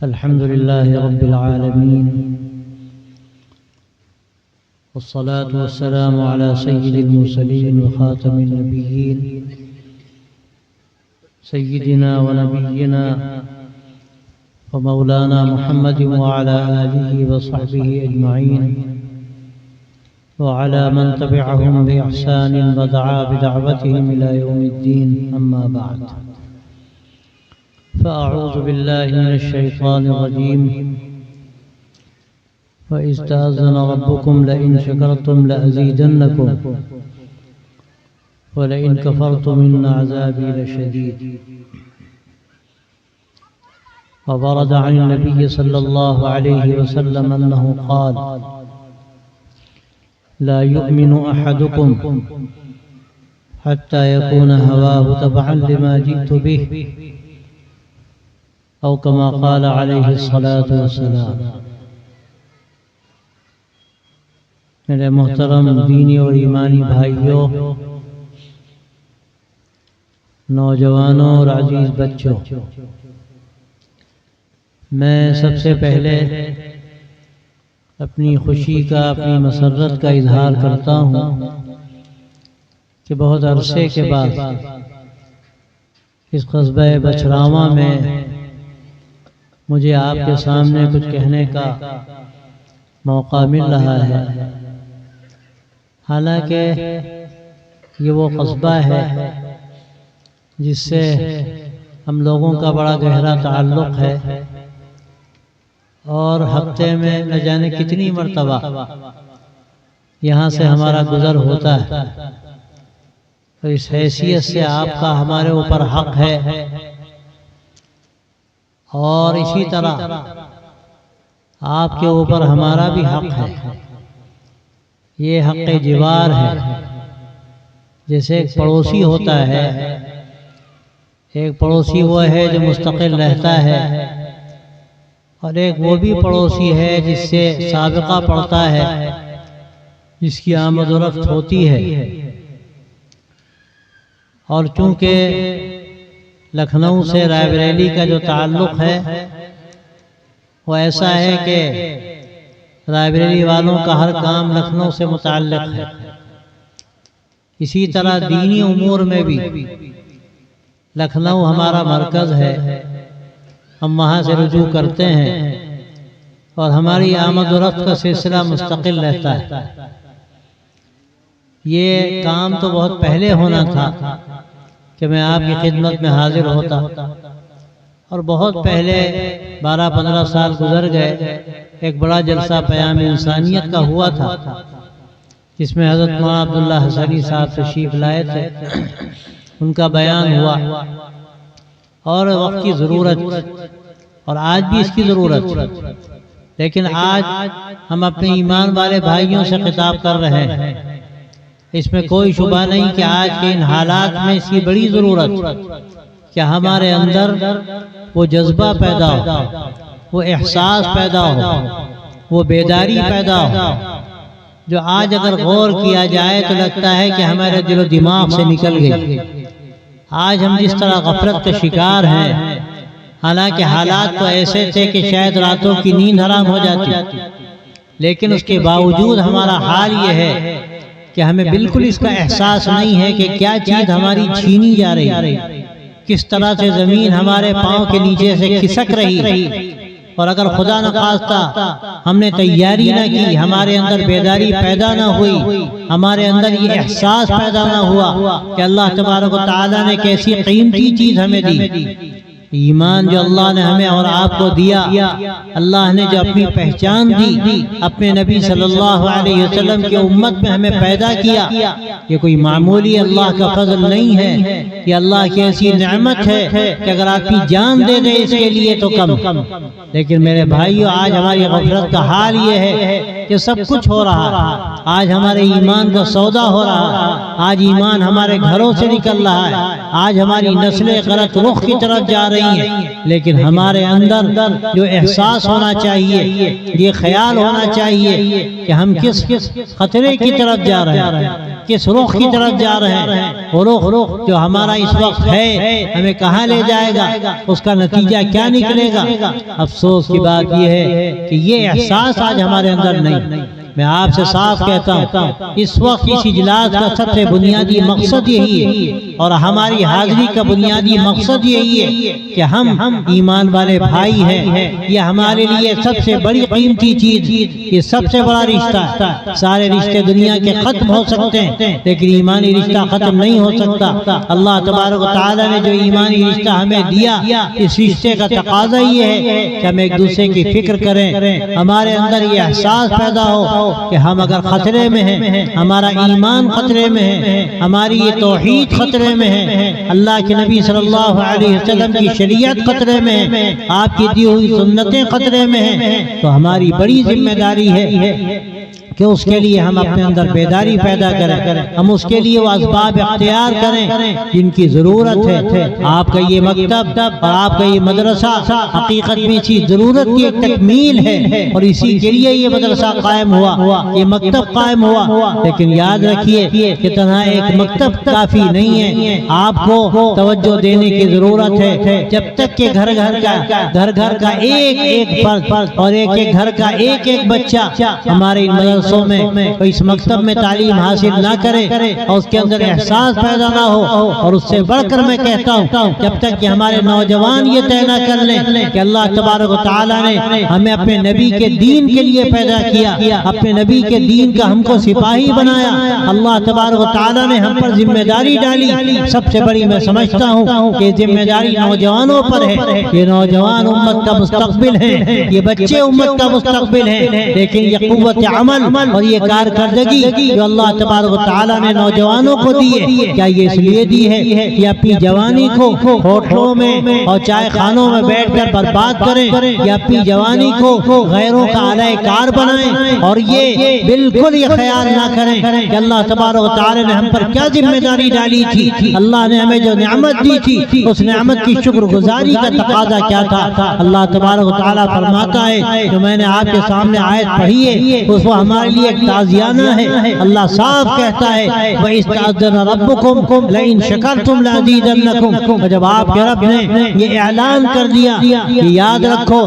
الحمد لله رب العالمين، والصلاة والسلام على سيد المرسلين وخاتم النبيين سيدنا ونبينا ومولانا محمد وعلى آله وصحبه أجمعين وعلى من تبعهم بإحسان ودعا بدعوتهم إلى يوم الدين. أما بعد، فأعوذ بالله من الشيطان الرجيم. وإذ تأذن ربكم لئن شكرتم لأزيدنكم ولئن كفرتم إن عذابي لشديد. وورد عن النبي صلى الله عليه وسلم أنه قال: لا يؤمن أحدكم حتى يكون هواه تبعا لما جئت به، أو كما قال عليه الصلاة والسلام. میرے محترم دینی اور ایمانی بھائیوں، نوجوانوں اور عزیز بچوں، میں سب سے پہلے اپنی خوشی کا، اپنی مسرت کا اظہار کرتا ہوں کہ بہت عرصے کے بعد اس قصبہ بچراواں میں مجھے آپ کے سامنے کچھ کہنے کا موقع مل رہا ہے. حالانکہ یہ وہ قصبہ ہے جس سے ہم لوگوں کا بڑا گہرا تعلق ہے، اور ہفتے میں نہ جانے کتنی مرتبہ یہاں سے ہمارا گزر ہوتا ہے. تو اس حیثیت سے آپ کا ہمارے اوپر حق ہے، اور اسی طرح آپ کے اوپر ہمارا بھی حق ہے. یہ حق جوار ہے. جیسے ایک پڑوسی ہوتا ہے، ایک پڑوسی وہ ہے جو مستقل رہتا ہے، اور ایک وہ بھی پڑوسی ہے جس سے سابقہ پڑتا ہے، جس کی آمد و رفت ہوتی ہے. اور چونکہ لکھنؤ سے رائے بریلی کا جو تعلق ہے وہ ایسا ہے کہ رائے بریلی والوں کا ہر کام لکھنؤ سے متعلق ہے. اسی طرح دینی امور میں بھی لکھنؤ ہمارا مرکز ہے. ہم وہاں سے رجوع کرتے ہیں اور ہماری آمد و رفت کا سلسلہ مستقل رہتا ہے. یہ کام تو بہت پہلے ہونا تھا کہ میں آپ کی خدمت میں حاضر ہوتا، اور بہت پہلے 12-15 سال گزر گئے. ایک بڑا جلسہ پیام انسانیت کا ہوا تھا، جس میں حضرت مولانا عبداللہ حسنی صاحب تشریف لائے تھے. ان کا بیان ہوا، اور وقت کی ضرورت، اور آج بھی اس کی ضرورت، لیکن آج ہم اپنے ایمان والے بھائیوں سے خطاب کر رہے ہیں. اس میں کوئی شبہ نہیں کہ آج کے ان حالات میں اس کی بڑی ضرورت کہ ہمارے اندر وہ جذبہ پیدا ہو، وہ احساس پیدا ہو، وہ بیداری پیدا ہو، جو آج اگر غور کیا جائے تو لگتا ہے کہ ہمارے دل و دماغ سے نکل گئی. آج ہم جس طرح غفلت کے شکار ہیں، حالانکہ حالات تو ایسے تھے کہ شاید راتوں کی نیند حرام ہو جاتی، لیکن اس کے باوجود ہمارا حال یہ ہے کہ ہمیں بالکل اس کا احساس نہیں ہے کہ کیا چیز ہماری چھینی جا رہی ہے، کس طرح سے زمین ہمارے پاؤں کے نیچے سے کھسک رہی ہے. اور اگر خدا نخواستہ ہم نے تیاری نہ کی، ہمارے اندر بیداری پیدا نہ ہوئی، ہمارے اندر یہ احساس پیدا نہ ہوا کہ اللہ تبارک و تعالیٰ نے کیسی قیمتی چیز ہمیں دی، ایمان جو اللہ نے ہمیں اور آپ کو دیا، اللہ نے جو اپنی پہچان دی، اپنے نبی صلی اللہ علیہ وسلم کی امت میں ہمیں پیدا کیا، یہ کوئی معمولی اللہ کا فضل نہیں ہے. یہ اللہ کی ایسی نعمت ہے کہ اگر آپ کی جان دے دیں اس کے لیے تو کم. لیکن میرے بھائیو، آج ہماری غفلت کا حال یہ ہے کہ سب کچھ ہو رہا ہے. آج ہمارے ایمان کا سودا ہو رہا ہے، آج ایمان ہمارے گھروں سے نکل رہا ہے، آج ہماری نسلیں غلط رخ کی طرف جا رہی ہیں، لیکن ہمارے اندر جو احساس ہونا چاہیے، یہ خیال ہونا چاہیے کہ ہم کس خطرے کی طرف جا رہے ہیں، کس رخ کی طرف جا رہے ہیں، وہ رخ جو ہمارا اس وقت ہے ہمیں کہاں لے جائے گا، اس کا نتیجہ کیا نکلے گا۔ افسوس کی بات یہ ہے کہ یہ احساس آج ہمارے اندر نہیں۔ میں آپ سے صاف کہتا ہوں، اس وقت اس اجلاس کا سب سے بنیادی مقصد یہی ہے، اور ہماری حاضری کا بنیادی مقصد یہی ہے کہ ہم ایمان والے بھائی ہیں۔ یہ ہمارے لیے سب سے بڑی قیمتی چیز، یہ سب سے بڑا رشتہ ہے۔ سارے رشتے دنیا کے ختم ہو سکتے ہیں، لیکن ایمانی رشتہ ختم نہیں ہو سکتا۔ اللہ تبارک و تعالی نے جو ایمانی رشتہ ہمیں دیا، اس رشتے کا تقاضا یہ ہے کہ ہم ایک دوسرے کی فکر کریں، ہمارے اندر یہ احساس پیدا ہو کہ ہم اگر خطرے میں ہیں، ہمارا ایمان خطرے میں ہے، ہماری یہ توحید خطرے میں ہے، اللہ کے نبی صلی اللہ علیہ وسلم کی شریعت خطرے میں ہے، آپ کی دی ہوئی سنتیں خطرے میں ہیں، تو ہماری بڑی ذمہ داری ہے کہ اس کے لیے ہم اپنے اندر بیداری پیدا کریں، ہم اس کے لیے وہ اسباب اختیار کریں جن کی ضرورت ہے۔ آپ کا یہ مکتب اور آپ کا یہ مدرسہ حقیقت میں اسی ضرورت کی ایک تکمیل ہے، اور اسی کے لیے یہ مدرسہ قائم ہوا، یہ مکتب قائم ہوا۔ لیکن یاد رکھیے کہ تنہا ایک مکتب کافی نہیں ہے، آپ کو توجہ دینے کی ضرورت ہے۔ جب تک کہ گھر گھر کا ایک فرد اور ایک گھر کا ایک بچہ ہمارے میں اس مکتب میں تعلیم حاصل نہ کرے اور اس کے اندر احساس پیدا نہ ہو، اور اس سے بڑھ کر میں کہتا ہوں جب تک کہ ہمارے نوجوان یہ طے نہ کر لیں کہ اللہ تبارک و تعالی نے ہمیں اپنے نبی کے دین کے لیے پیدا کیا، اپنے نبی کے دین کا ہم کو سپاہی بنایا، اللہ تبارک و تعالی نے ہم پر ذمہ داری ڈالی۔ سب سے بڑی میں سمجھتا ہوں کہ ذمہ داری نوجوانوں پر ہے۔ یہ نوجوان امت کا مستقبل ہیں، یہ بچے امت کا مستقبل ہیں، لیکن یہ قوت عمل اور یہ کارکردگی جو اللہ تبارک و تعالی نے نوجوانوں کو دی ہے، کیا یہ اس لیے دی ہے کہ اپنی جوانی کو ہوٹلوں میں اور چائے خانوں میں بیٹھ کر برباد کریں، یا اپنی جوانی کو غیروں کا اعلی کار بنائیں، اور یہ بالکل یہ خیال نہ کریں کہ اللہ تبارک و تعالی نے ہم پر کیا ذمہ داری ڈالی تھی، اللہ نے ہمیں جو نعمت دی تھی اس نعمت کی شکر گزاری کا تقاضا کیا تھا۔ اللہ تبارک و تعالی فرماتا ہے، جو میں نے آپ کے سامنے آیت پڑھی ہے اس وہ ہمارے لیے ایک تعزیانہ ہے۔ اللہ صاف کہتا ہے وَإِسْتَأْذَنَ رَبُّكُمْ لَئِن شَكَرْتُمْ لَأَزِيدَنَّكُمْ۔ جب آپ کے رب نے یہ اعلان کر دیا کہ یاد رکھو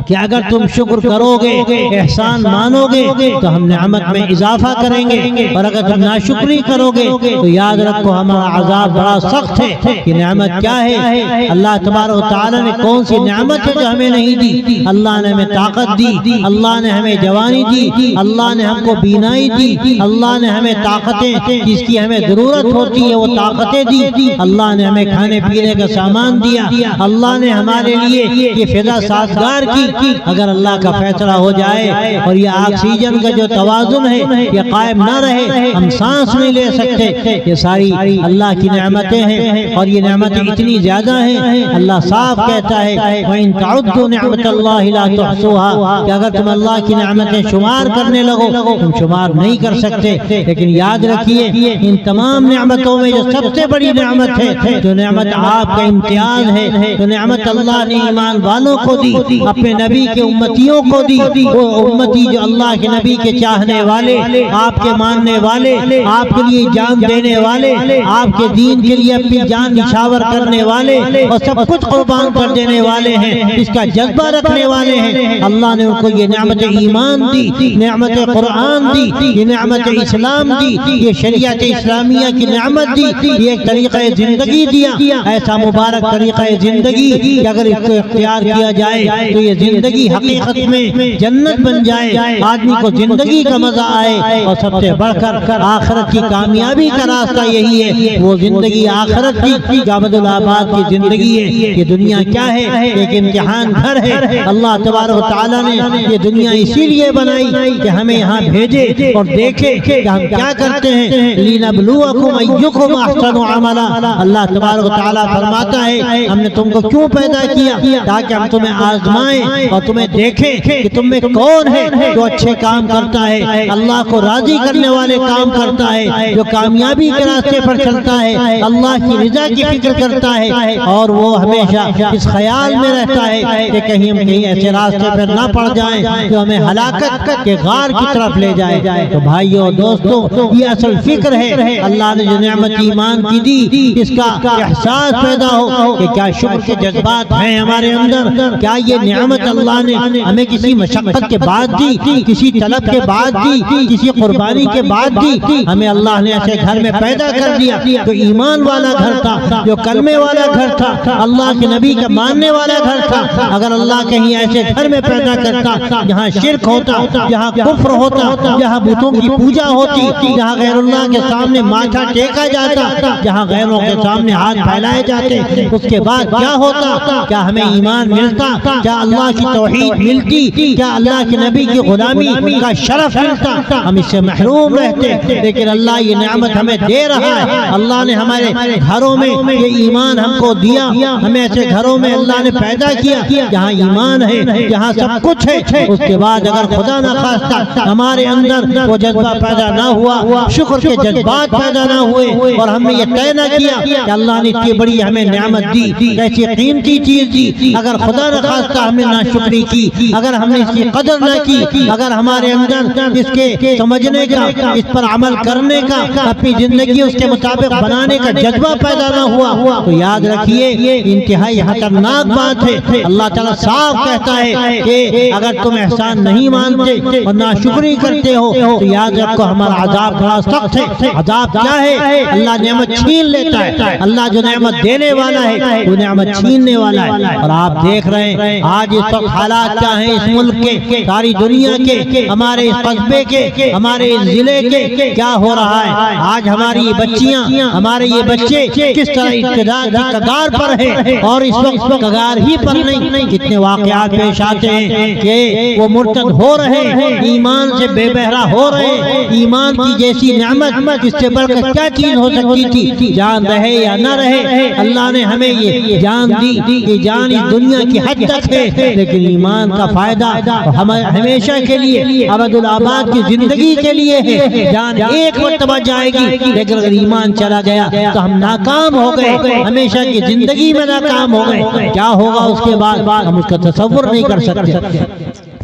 کہ اگر تم شکر کرو گے، احسان مانو گے تو ہم نعمت میں اضافہ کریں گے، اور اگر تم ناشکری کرو گے تو یاد رکھو ہمارا عذاب بڑا سخت ہے۔ یہ نعمت کیا ہے؟ اللہ تبارک و تعالی نے کون سی نعمت ہے جو ہمیں نہیں دی؟ اللہ نے ہمیں طاقت دی، اللہ نے ہمیں جوانی دی، اللہ نے ہم کو بینائی دی، اللہ نے ہمیں طاقتیں جس کی ہمیں ضرورت ہوتی ہے وہ طاقتیں دی، اللہ نے ہمیں کھانے پینے کا سامان دیا، اللہ نے ہمارے لیے یہ فضا سازگار کی۔ اگر اللہ کا فیصلہ ہو جائے اور یہ آکسیجن کا جو توازن ہے یہ قائم نہ رہے، ہم سانس نہیں لے سکتے۔ یہ ساری اللہ کی نعمتیں ہیں، اور یہ نعمتیں اتنی زیادہ ہیں، اللہ صاف کہتا ہے وَإِن تَعُدُّوا نِعْمَتَ اللَّهِ لَا تُحْصُوهَا، کہ اگر تم اللہ کی نعمتیں شمار کرنے لگو تم شمار نہیں کر سکتے۔ لیکن یاد رکھیے ان تمام نعمتوں میں جو سب سے بڑی نعمت ہے، جو نعمت آپ کا امتیاز ہے، جو نعمت اللہ نے ایمان والوں کو دی، اپنے نبی کے امتیوں کو دی، وہ امتی جو اللہ کے نبی کے چاہنے والے، آپ کے ماننے والے، آپ کے لیے جان دینے والے، آپ کے دین کے لیے اپنی جان نچھاور کرنے والے اور سب کچھ قربان کر دینے والے ہیں، اس کا جذبہ رکھنے والے ہیں۔ اللہ نے ان کو یہ نعمت ایمان دی، نعمت قرآن دی، یہ نعمت اسلام دی، یہ شریعت اسلامیہ کی نعمت دی، یہ ایک طریقہ زندگی دیا، ایسا مبارک طریقہ زندگی کہ اگر اس کو اختیار کیا جائے تو یہ زندگی حقیقت میں جنت بن جائے، آدمی کو زندگی کا مزہ آئے، اور سب سے بڑھ کر آخرت کی کامیابی کا راستہ یہی ہے۔ وہ زندگی آخرت کی عبد الآباد کی زندگی ہے۔ یہ دنیا کیا ہے؟ ایک امتحان گھر ہے۔ اللہ تبارک و تعالی نے یہ دنیا اسی لیے بنائی کہ کہ ہمیں یہاں بھیجے اور دیکھے کہ ہم کیا کرتے ہیں. لِنَبْلُوَكُمْ أَيُّكُمْ أَحْسَنُ عَمَلًا. اللہ تبارک و تعالیٰ فرماتا ہے ہم نے تم کو کیوں پیدا کیا؟ تاکہ ہم تمہیں آزمائیں اور تمہیں دیکھیں کہ تم میں کون ہے جو اچھے کام کرتا ہے، اللہ کو راضی کرنے والے کام کرتا ہے، جو کامیابی کے راستے پر چلتا ہے، اللہ کی رضا کی فکر کرتا ہے، اور وہ ہمیشہ اس خیال میں رہتا ہے کہ کہیں ہم کہیں ایسے راستے پر نہ پڑ جائیں جو ہمیں ہلاکت کے غار کی طرف لے جائے. تو بھائیو دوستو، یہ اصل فکر ہے. اللہ نے جو نعمت ایمان کی دی، اس کا احساس پیدا ہو کہ کیا شکر کے جذبات ہیں ہمارے اندر. کیا یہ نعمت اللہ نے ہمیں کسی مشقت کے بعد دی، کسی طلب کے بعد دی، کسی قربانی کے بعد دی؟ ہمیں اللہ نے ایسے گھر میں پیدا کر دیا جو ایمان والا گھر تھا، جو کلمے والا گھر تھا، اللہ کے نبی کا ماننے والا گھر تھا. اگر اللہ کہیں ایسے گھر میں پیدا کرتا جہاں شرک ہوتا، جہاں کفر ہوتا، جہاں بتوں کی پوجا ہوتی، جہاں غیر اللہ کے سامنے ماتھا ٹیکا جاتا، جہاں غیروں کے سامنے ہاتھ پھیلائے جاتے، اس کے بعد کیا ہوتا؟ کیا ہمیں ایمان ملتا؟ کیا اللہ کی توحید ملتی؟ کیا اللہ کے نبی کی غلامی کا شرف ملتا؟ ہم اس سے محروم رہتے. لیکن اللہ یہ نعمت ہمیں دے رہا ہے. اللہ نے ہمارے گھروں میں یہ ایمان ہم کو دیا. ہمیں ایسے گھروں میں اللہ نے پیدا کیا جہاں ایمان ہے، جہاں سب کچھ ہے. اس کے بعد اگر خدا نہ خواستہ ہمارے اندر وہ جذبہ پیدا نہ ہوا، شکر کے جذبات پیدا نہ ہوئے، اور ہم نے یہ طے نہ کیا کہ اللہ نے اتنی بڑی ہمیں نعمت دی، ایسی قیمتی چیز دی، اگر خدا نہ خواستہ ہم نے ناشکری کی، اگر ہم نے اس کی قدر نہ کی، اگر ہمارے اندر اس کے سمجھنے کا، اس پر عمل کرنے کا، اپنی زندگی اس کے مطابق بنانے کا جذبہ پیدا نہ ہوا، تو یاد رکھیے یہ انتہائی خطرناک بات ہے. اللہ تعالیٰ صاف کہتا ہے کہ اگر تم احسان نہیں مانتے اور ناشکری کرتے ہو تو یاد رکھو ہمارا عذاب بڑا سخت ہے. عذاب کیا ہے؟ اللہ نعمت چھین لیتا ہے. اللہ جو نعمت دینے والا ہے وہ نعمت چھیننے والا ہے. اور آپ دیکھ رہے ہیں آج اس وقت حالات کیا ہیں اس ملک کے، ساری دنیا کے، ہمارے اس قصبے کے، ہمارے اس ضلع کے، کیا ہو رہا ہے. آج ہماری بچیاں، ہمارے یہ بچے کس طرح ابتدائی کگار پر ہے، اور اس وقت کگار ہی پر نہیں. کتنے واقعات پیش آتے ہیں کہ وہ مرتد ہو رہے ہیں، ایمان سے بے بہرا ہو رہے ہیں. ایمان کی جیسی نعمت اس سے بڑھ کر کیا چیز ہو سکتی تھی؟ جان رہے یا نہ رہے، اللہ نے ہمیں یہ جان دی کہ جان اس دنیا کی حد تک ہے، لیکن ایمان کا فائدہ ہمیشہ کے لیے، ابد الآباد کی زندگی کے لیے ہے. جان ایک مرتبہ جائے گی، لیکن اگر ایمان چلا گیا تو ہم ناکام ہو گئے، ہمیشہ کی زندگی میں ناکام ہو گئے. کیا ہوگا اس کے بعد ہم اس کا تصور نہیں کر سکتے.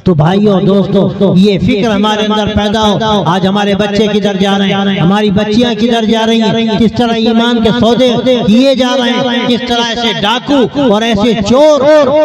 تو بھائیوں دوستو، یہ فکر ہمارے اندر پیدا ہو. آج ہمارے بچے کدھر جا رہے ہیں، ہماری بچیاں کدھر جا رہی ہیں، کس طرح ایمان کے سودے کیے جا رہے ہیں، کس طرح ایسے ڈاکو اور ایسے چور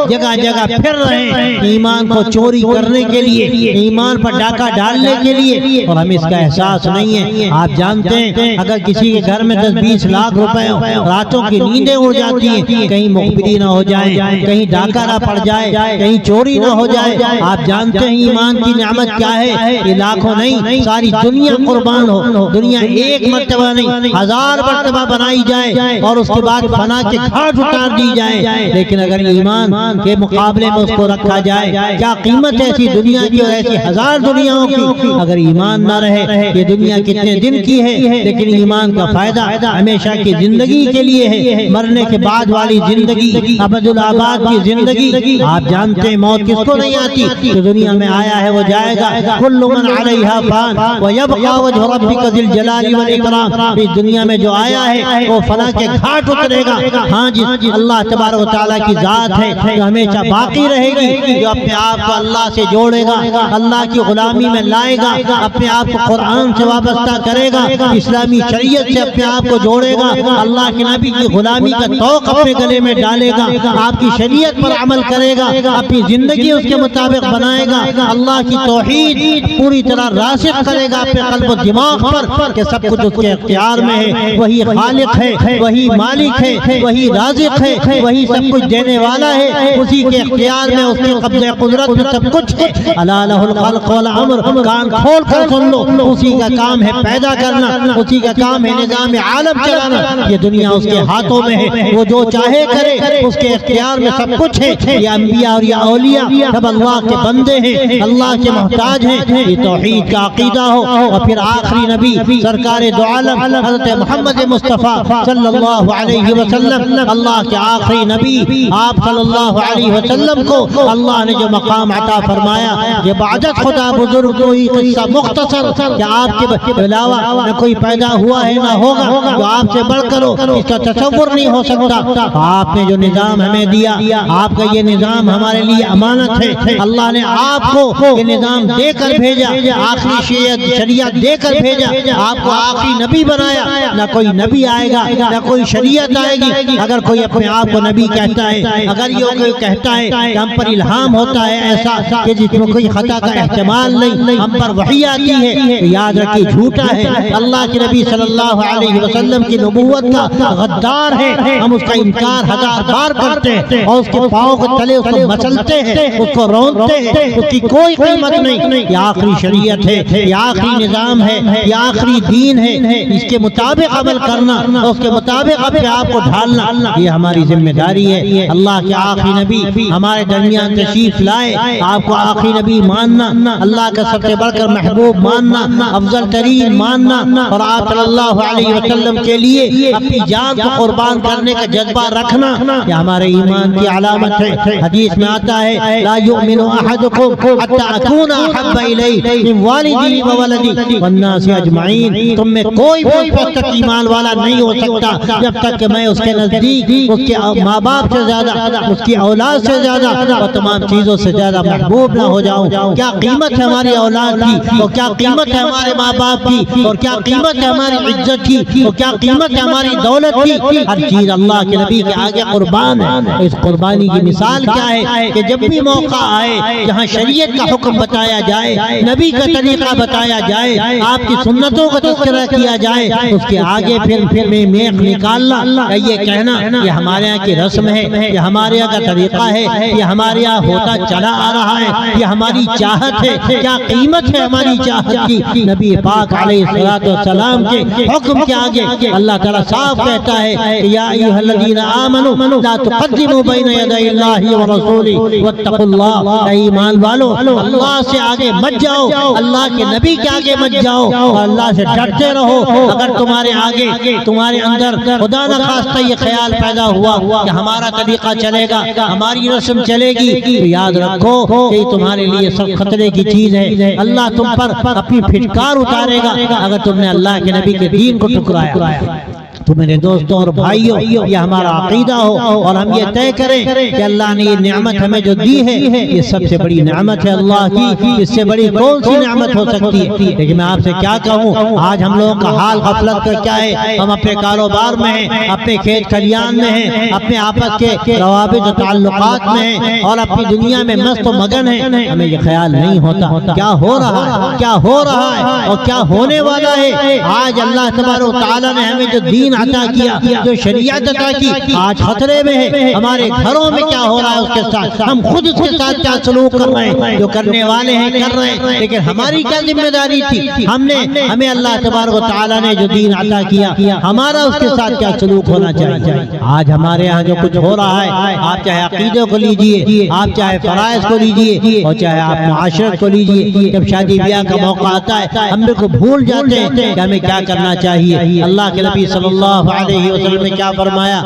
جگہ جگہ پھر رہے ہیں ایمان کو چوری کرنے کے لیے، ایمان پر ڈاکہ ڈالنے کے لیے، اور ہمیں اس کا احساس نہیں ہے. آپ جانتے ہیں اگر کسی کے گھر میں 10-20 لاکھ روپے ہو، راتوں کی نیندیں اڑ جاتی ہیں، کہیں مخبری نہ ہو جائے، کہیں ڈاکہ نہ پڑ جائے، کہیں چوری نہ ہو جائے. آپ جانتے ہیں ایمان کی نعمت کیا ہے؟ یہ لاکھوں نہیں، ساری دنیا قربان ہو، دنیا ایک مرتبہ نہیں 1000 مرتبہ بنائی جائے اور اس کے بعد فنا کے گھاٹ اتار دی جائے، لیکن اگر ایمان کے مقابلے میں اس کو رکھا جائے، کیا قیمت ہے ایسی دنیا کی اور ایسی 1000 دنیاوں کی؟ اگر ایمان نہ رہے، یہ دنیا کتنے دن کی ہے، لیکن ایمان کا فائدہ ہمیشہ کی زندگی کے لیے ہے، مرنے کے بعد والی زندگی، ابد الآباد کی زندگی. آپ جانتے ہیں موت کس کو نہیں آتی؟ جو دنیا میں آیا ہے وہ جائے گا. کل من علیہا فان ویبقى وجہ ربک ذی الجلال والاکرام. اس دنیا میں جو آیا ہے وہ فنا کے گھاٹ اترے گا. ہاں جی، اللہ تبارک و تعالیٰ کی ذات ہے جو ہمیشہ باقی رہے گی، جو اپنے آپ کو اللہ سے جوڑے گا، اللہ کی غلامی میں لائے گا، اپنے آپ کو قرآن سے وابستہ کرے گا، اسلامی شریعت سے اپنے آپ کو جوڑے گا، اللہ کے نبی کی غلامی کا توق اپنے گلے میں ڈالے گا، آپ کی شریعت پر عمل کرے گا، اپنی زندگی اس کے مطابق بنائے گا، اللہ کی توحید پوری طرح راسخ کرے گا اپنے قلب و دماغ پر کہ سب کچھ اس کے اختیار میں ہے، وہی خالق ہے، وہی مالک ہے، وہی رازق ہے، وہی سب کچھ دینے والا ہے، اسی کے اختیار میں، اس کے قبضہ قدرت میں سب کچھ ہے. الا لہ الخلق والامر. کان کھول کر سن لو، اسی کا کام ہے پیدا کرنا، اسی کا کام ہے نظام عالم چلانا. یہ دنیا اس کے ہاتھوں میں ہے، وہ جو چاہے کرے، اس کے اختیار میں سب کچھ ہے. یہ انبیاء اور یہ اولیاء سب اللہ کے بندے بندے ہیں، اللہ کے محتاج ہیں، یہ توحید کا عقیدہ ہو، اور پھر آخری نبی سرکار دو عالم حضرت محمد مصطفیٰ صلی اللہ علیہ وسلم، اللہ کے آخری نبی آپ صلی اللہ علیہ وسلم کو اللہ نے جو مقام عطا فرمایا، یہ بعدت خدا بزرگ کوئی قصہ مختصر کہ آپ کے علاوہ نہ کوئی پیدا ہوا ہے نہ ہوگا جو آپ سے بڑھ کر اس کا تصور نہیں ہو سکتا۔ آپ نے جو نظام ہمیں دیا، آپ کا یہ نظام ہمارے لیے امانت ہے، اللہ نے آپ کو یہ نظام دے کر بھیجا، آخری شریعت دے کر بھیجا، آپ کو آخری نبی بنایا، نہ کوئی نبی آئے گا نہ کوئی شریعت آئے گی۔ اگر کوئی اپنے آپ کو نبی کہتا ہے، اگر یہ کوئی کہتا ہے کہ ہم پر الہام ہوتا ہے ایسا کہ جس میں کوئی خطا کا احتمال نہیں، ہم پر وحی آتی ہے، تو یاد رکھیے جھوٹا ہے، اللہ کے نبی صلی اللہ علیہ وسلم کی نبوت کا غدار ہے، ہم اس کا انکار ہزار بار کرتے ہیں اور اس کے پاؤں کے تلے اس کو مچلتے ہیں، اس کو رونتے ہیں، اس کی کوئی قیمت نہیں۔ یہ آخری شریعت ہے، یہ آخری نظام ہے، یہ آخری دین ہے، اس کے مطابق عمل کرنا، اس کے مطابق اپنے آپ کو ڈھالنا، یہ ہماری ذمہ داری ہے۔ اللہ کے آخری نبی ہمارے درمیان تشریف لائے، آپ کو آخری نبی ماننا، اللہ کا سب سے بڑھ کر محبوب ماننا، افضل ترین ماننا، اور آپ صلی اللہ علیہ وسلم کے لیے اپنی جان کو قربان کرنے کا جذبہ رکھنا، یہ ہمارے ایمان کی علامت ہے۔ حدیث میں آتا ہے لا یؤمن احدکم حتی اکون احب الیہ من والدی وولدی والناس اجمعین، تم میں کوئی بھی تک ایمان والا نہیں ہو سکتا جب تک کہ میں اس کے نزدیک اس کے ماں باپ سے زیادہ، اس کی اولاد سے زیادہ اور تمام چیزوں سے زیادہ محبوب نہ ہو جاؤں۔ کیا قیمت ہے ہماری اولاد کی، اور کیا قیمت ہے ہمارے ماں باپ کی، اور کیا قیمت ہے ہماری عزت کی، اور کیا قیمت ہے ہماری دولت کی، ہر چیز اللہ کے نبی کے آگے قربان ہے۔ اس قربانی کی مثال کیا ہے کہ جب بھی موقع آئے جہاں شریعت کا حکم بتایا جائے، نبی کا طریقہ بتایا جائے، آپ کی سنتوں کا تذکرہ کیا جائے، اس کے آگے پھر میں میخ نکالنا، یہ کہنا یہ ہمارے یہاں کی رسم ہے، یہ ہمارے یہاں کا طریقہ ہے، یہ ہمارے یہاں ہوتا چلا آ رہا ہے، یہ ہماری چاہت ہے۔ کیا قیمت ہے ہماری چاہت کی؟ نبی پاک علیہ السلام کے حکم کے آگے اللہ تعالیٰ صاف کہتا ہے کہ یا ایھا الذین آمنوا لا تقدموا بین یدی اللہ ورسولہ واتقوا اللہ، اے ایمان والو اللہ سے آگے مت جاؤ، اللہ کے نبی کے آگے مت جاؤ، اور اللہ سے ڈرتے رہو۔ اگر تمہارے آگے تمہارے اندر خدا نہ خواستہ یہ خیال پیدا ہوا کہ ہمارا طریقہ چلے گا، ہماری رسم چلے گی، تو یاد رکھو کہ یہ تمہارے لیے سب خطرے کی چیز ہے۔ اللہ تم پر اپنی پھٹکار اتارے گا اگر تم نے اللہ کے نبی کے دین کو ٹکرایا۔ تو میرے دوستوں اور بھائیوں، یہ ہمارا عقیدہ ہو اور ہم یہ طے کریں کہ اللہ نے یہ نعمت ہمیں جو دی ہے یہ سب سے بڑی نعمت ہے اللہ کی، اس سے بڑی کون سی نعمت ہو سکتی ہے؟ لیکن میں آپ سے کیا کہوں، آج ہم لوگوں کا حال غفلت کا کیا ہے؟ ہم اپنے کاروبار میں ہیں، اپنے کھیت کھلیان میں ہیں، اپنے آپس کے روابط و تعلقات میں ہیں، اور اپنی دنیا میں مست و مگن ہیں، ہمیں یہ خیال نہیں ہوتا کیا ہو رہا ہے، کیا ہو رہا ہے اور کیا ہونے والا ہے۔ آج اللہ تبارک و تعالیٰ نے ہمیں جو دین عطا کیا، جو شریعت عطا کی، آج خطرے میں ہے۔ ہمارے گھروں میں کیا ہو رہا ہے اس کے ساتھ، ہم خود اس کے ساتھ کیا سلوک کر رہے ہیں، جو کرنے والے ہیں کر رہے ہیں، لیکن ہماری کیا ذمہ داری تھی؟ ہمیں اللہ تبارک و تعالیٰ نے جو دین عطا کیا، ہمارا اس کے ساتھ کیا سلوک ہونا چاہیے۔ آج ہمارے ہاں جو کچھ ہو رہا ہے، آپ چاہے عقیدے کو لیجئے، آپ چاہے فرائض کو لیجئے، اور چاہے آپ معاشرت کو لیجئے، جب شادی بیاہ کا موقع آتا ہے ہم کو بھول جاتے ہیں کہ ہمیں کیا کرنا چاہیے۔ اللہ کے نبی صلی اللہ علیہ وسلم نے کیا فرمایا؟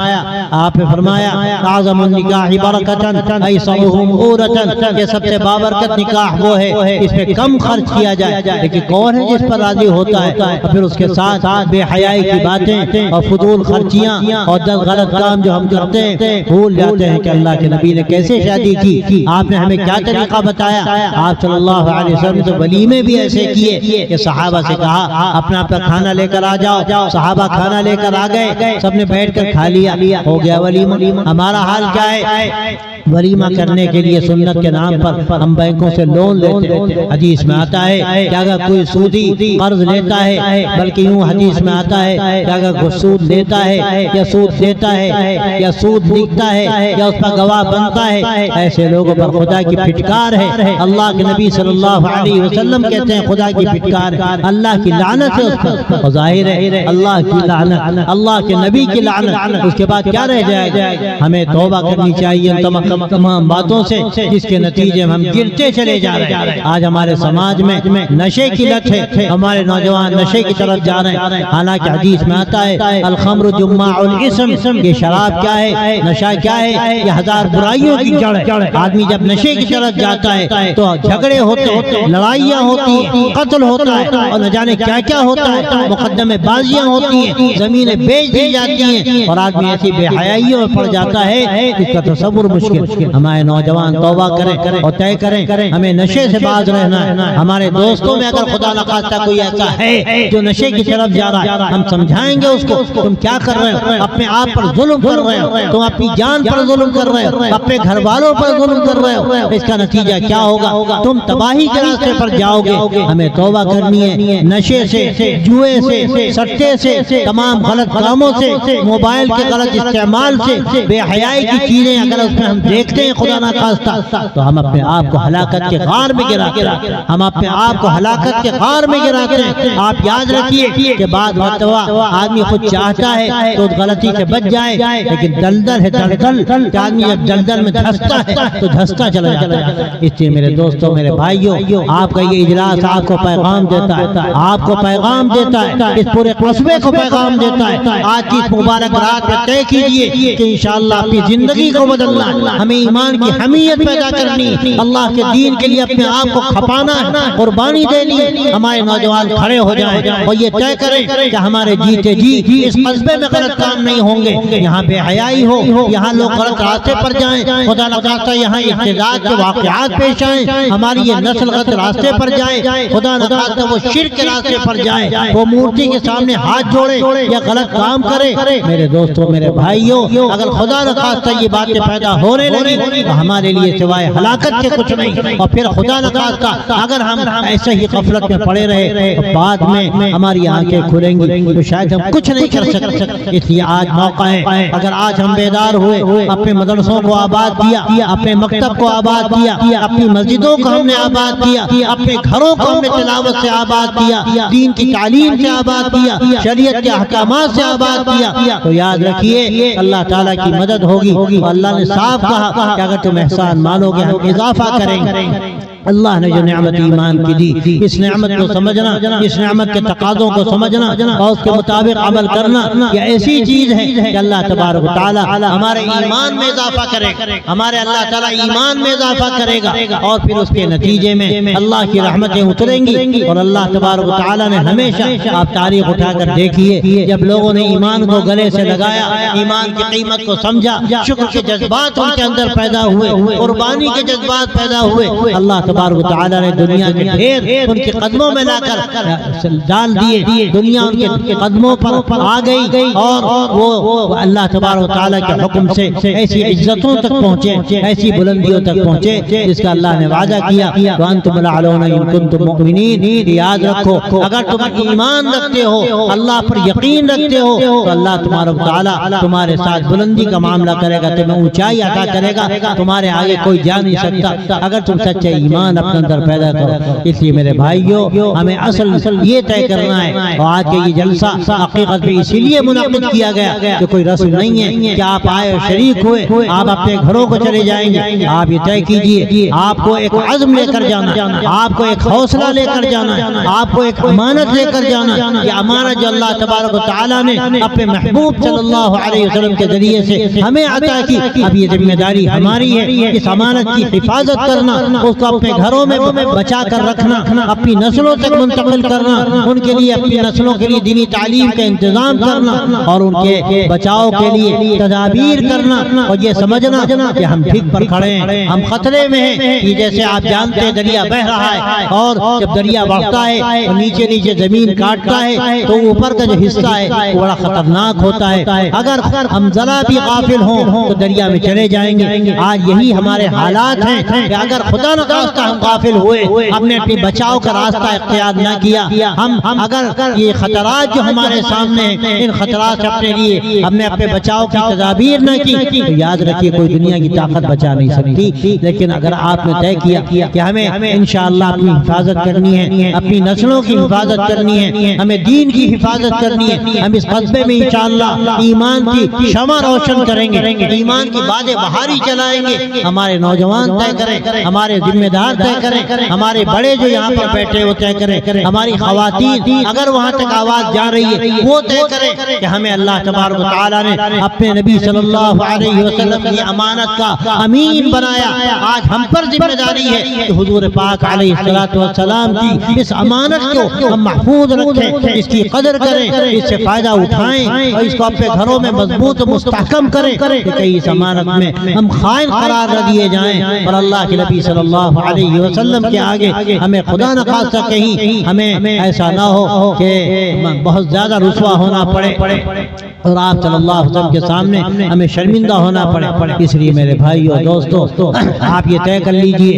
آپ نے فرمایا اعظم النکاح برکتاً ایسرہ مغورتاً، یہ سب سے بابرکت نکاح وہ ہے اس پہ کم خرچ کیا جائے، لیکن کون ہے جس پر راضی ہوتا ہے؟ اور پھر اس کے ساتھ بے حیائی کی باتیں اور فضول خرچیاں اور 10 غلط کام جو ہم کرتے ہیں، بھول جاتے ہیں کہ اللہ کے نبی نے کیسے شادی کی، آپ نے ہمیں کیا طریقہ بتایا۔ آپ صلی اللہ علیہ وسلم تو ولیمے بھی ایسے کیے کہ صحابہ سے کہا اپنا اپنا کھانا لے کر آ جاؤ، صحابہ کھانا لے کر آ گئے، سب نے بیٹھ کر کھا لیا، ہو گیا ولیمہ۔ ہمارا حال کیا ہے؟ ولیمہ کرنے کے لیے سنت کے نام پر ہم بینکوں سے لون لیتے ہیں۔ حدیث میں آتا ہے کہ اگر کوئی سودی قرض لیتا ہے، بلکہ یوں حدیث میں آتا ہے کہ اگر کوئی سود لیتا ہے یا سود دیتا ہے یا سود لکھتا ہے یا اس پر گواہ بنتا ہے، ایسے لوگوں پر خدا کی پھٹکار ہے۔ اللہ کے نبی صلی اللہ علیہ وسلم کہتے ہیں خدا کی پھٹکار، اللہ کی لعنت ہے اس پر۔ ظاہر ہے اللہ کی لعنت، اللہ کے نبی کی لعنت، اس کے بعد کیا رہ جائے گا؟ ہمیں توبہ کرنی چاہیے، تمام باتوں سے جس کے نتیجے میں ہم گرتے چلے جا رہے ہیں۔ آج ہمارے سماج میں نشے کی لت ہے، ہمارے نوجوان نشے کی طرف جا رہے ہیں، حالانکہ حدیث میں آتا ہے الخمر جماع الاسم، یہ شراب کیا ہے، نشہ کیا ہے، یہ ہزار برائیوں کی جڑ ہے۔ آدمی جب نشے کی طرف جاتا ہے تو جھگڑے ہوتے ہیں، لڑائیاں ہوتی ہیں، قتل ہوتا ہے، اور نہ جانے کیا کیا ہوتا ہے، مقدمے بازیاں ہوتی ہیں، زمینیں بیچ دی جاتی ہیں، اور آدمی ایسی بے حیائیوں میں پڑ جاتا ہے اس کا تصور مشکل۔ ہمارے نوجوان توبہ کریں اور طے کریں ہمیں نشے سے باز رہنا ہے۔ ہمارے دوستوں میں اگر خدا نخواستہ کوئی ایسا ہے جو نشے کی طرف جا رہا ہے، ہم سمجھائیں گے اس کو، تم کیا کر رہے ہو، اپنے آپ پر ظلم کر رہے ہو، تم اپنی جان پر ظلم کر رہے ہو، اپنے گھر والوں پر ظلم کر رہے ہو، اس کا نتیجہ کیا ہوگا، تم تباہی کے راستے پر جاؤ گے۔ ہمیں توبہ کرنی ہے نشے سے، جوئے سے، سٹے سے، تمام غلط کاموں سے، موبائل کے غلط استعمال سے، بے حیائی کی چیزیں اگر اس میں ہم دیکھتے ہیں خدا نخواستہ تو ہم اپنے آپ کو ہلاکت کے غار میں گراتے ہیں، ہم اپنے آپ کو ہلاکت کے غار میں گراتے ہیں۔ آپ یاد رکھیے کہ بعد مرتبہ آدمی خود چاہتا ہے تو غلطی سے بچ جائے، لیکن دلدل ہے دلدل کہ آدمی جب دلدل میں دھستا ہے تو دھستا چلا جاتا ہے۔ اس لیے میرے دوستوں، میرے بھائیوں، آپ کا یہ اجلاس آپ کو پیغام دیتا ہے، آپ کو پیغام دیتا ہے، اس پورے قصبے کو پیغام دیتا ہے۔ آج کی اس مبارک رات میں طے کیجئے کہ انشاءاللہ اپنی زندگی کو بدلنا ہے، ہمیں ایمان کی حمیت پیدا کرنی، اللہ کے دین کے لیے اپنے آپ کو کھپانا ہے، قربانی دینی ہے۔ ہمارے نوجوان کھڑے ہو جائیں اور یہ طے کریں کہ ہمارے جیتے جی اس قصبے میں غلط کام نہیں ہوں گے، یہاں بے حیائی ہو، یہاں لوگ غلط راستے پر جائیں، خدا نخواستہ یہاں ابتداء کے واقعات پیش آئیں، ہماری یہ نسل غلط راستے پر جائے، خدا نخواستہ وہ شرک کے راستے پر جائے، وہ مورتی کے سامنے ہاتھ جوڑے یا غلط کام کرے۔ میرے دوستوں، میرے بھائیوں، اگر خدا نخواستہ یہ باتیں پیدا ہونے لگی تو ہمارے لیے سوائے ہلاکت کے کچھ نہیں، اور پھر خدا نخواستہ اگر ہم ایسے ہی غفلت میں پڑے رہے تو بعد میں ہماری آنکھیں کھلیں گی تو شاید ہم کچھ نہیں کر سکتے۔ اس لیے آج موقع ہے، اگر آج ہم بیدار ہوئے، اپنے مدرسوں کو آباد کیا، اپنے مکتب کو آباد کیا، اپنی مسجدوں کو ہم نے آباد کیا، اپنے گھروں کو ہم نے تلاوت سے آباد کیا، دین کی تعلیم سے آباد کیا، شریعت کے احکامات سے آباد کیا، تو یاد رکھیے اللہ تعالیٰ کی مدد ہوگی۔ اور اللہ نے صاف کہا کہ اگر تم احسان مانو گے ہم اضافہ کریں گے۔ اللہ نے جو نعمت ایمان کی دی، اس نعمت کو سمجھنا، اس نعمت کے تقاضوں کو سمجھنا اور اس کے مطابق عمل کرنا، یہ ایسی چیز ہے کہ اللہ تبارک و تعالی ہمارے ایمان میں اضافہ کرے گا، ہمارے اللہ تعالیٰ ایمان میں اضافہ کرے گا، اور پھر اس کے نتیجے میں اللہ کی رحمتیں اتریں گی۔ اور اللہ تبارک و تعالی نے ہمیشہ، آپ تاریخ اٹھا کر دیکھیے، جب لوگوں نے ایمان کو گلے سے لگایا، ایمان کی قیمت کو سمجھا، شکر کے جذبات ان کے اندر پیدا ہوئے، قربانی کے جذبات پیدا ہوئے، اللہ تبارک و تعالی نے دنیا کے ڈھیر ان کے قدموں میں لا کر ڈال دیے، دنیا ان کے قدموں پر آ گئی، اور وہ اللہ تبارک و تعالی کے حکم سے ایسی عزتوں تک پہنچے، ایسی بلندیوں تک پہنچے جس کا اللہ نے وعدہ کیا، وَأَنْتُمُ الْأَعْلَوْنَ إِن كُنتُم مُؤْمِنِينَ۔ یاد رکھو، اگر تم ایمان رکھتے ہو، اللہ پر یقین رکھتے ہو، تو اللہ تبارک و تعالی تمہارے ساتھ بلندی کا معاملہ کرے گا، تمہیں اونچائی عطا کرے گا، تمہارے آگے کوئی جا نہیں سکتا اگر تم سچے ایمان اپنے اندر پیدا کرو۔ اس لیے میرے بھائیوں، ہمیں اصل یہ طے کرنا ہے، اور آج کے یہ جلسہ حقیقت میں اسی لیے منعقد کیا گیا کہ کوئی رسم نہیں ہے کہ آپ آئے اور شریک ہوئے، آپ اپنے گھروں کو چلے جائیں گے۔ آپ یہ طے کیجئے، آپ کو ایک عزم لے کر جانا، آپ کو ایک حوصلہ لے کر جانا، آپ کو ایک امانت لے کر جانا، یہ امانت جو اللہ تبارک و تعالی نے اپنے محبوب صلی اللہ علیہ وسلم کے ذریعے سے ہمیں عطا کی، اب یہ ذمہ داری ہماری ہے اس امانت کی حفاظت کرنا، اس کو اپنے گھروں میں بچا کر رکھنا، اپنی نسلوں تک منتقل کرنا، ان کے لیے اپنی نسلوں کے لیے دینی تعلیم کا انتظام کرنا، اور ان کے بچاؤ کے لیے تدابیر کرنا، اور یہ سمجھنا کہ ہم ٹھیک پر کھڑے ہیں، ہم خطرے میں ہیں۔ یہ جیسے آپ جانتے ہیں دریا بہ رہا ہے، اور جب دریا بڑھتا ہے اور نیچے نیچے زمین کاٹتا ہے تو اوپر کا جو حصہ ہے وہ بڑا خطرناک ہوتا ہے، اگر ہم ذرا بھی غافل ہوں تو دریا میں چلے جائیں گے۔ آج یہی ہمارے حالات ہیں کہ اگر خدا نخواستہ کا ہم غافل ہوئے، ہم نے اپنی بچاؤ کا راستہ اختیار نہ کیا، ہم اگر یہ خطرات جو ہمارے سامنے ہیں ان خطرات سے اپنے لیے ہم نے اپنے بچاؤ کی تدابیر نہ کی تو یاد رکھیے کوئی دنیا کی طاقت بچا نہیں سکتی۔ لیکن اگر آپ نے طے کیا کہ ہمیں انشاءاللہ اپنی حفاظت کرنی ہے، اپنی نسلوں کی حفاظت کرنی ہے، ہمیں دین کی حفاظت کرنی ہے، ہم اس قصبے میں انشاءاللہ ایمان کی شمع روشن کریں گے، ایمان کی بادیں بہاری چلائیں گے۔ ہمارے نوجوان طے کریں، ہمارے ذمہ دار طے کریں، ہمارے بڑے جو یہاں پر بیٹھے وہ طے کریں، ہماری خواتین اگر وہاں تک آواز جا رہی ہے وہ طے کریں کہ ہمیں اللہ تبارک و تعالیٰ نے اپنے نبی صلی اللہ علیہ وسلم کی امانت کا امین بنایا۔ آج ہم پر ذمہ داری ہے کہ حضور پاک علیہ السلام کی اس امانت کو ہم محفوظ رکھیں، اس کی قدر کریں، اس سے فائدہ اٹھائیں اور اس کو اپنے گھروں میں مضبوط و مستحکم کریں کہ کہیں اس امانت میں ہم خائن قرار نہ دیے جائیں اور اللہ کے نبی صلی اللہ علیہ وسلم کے آگے ہمیں خدا نخواستہ کہیں ہمیں ایسا نہ ہو کہ بہت زیادہ رسوا ہونا پڑے اور آپ صلی اللہ علیہ وسلم کے سامنے ہمیں شرمندہ ہونا پڑے۔ اس لیے میرے بھائیو دوستو آپ یہ طے کر لیجئے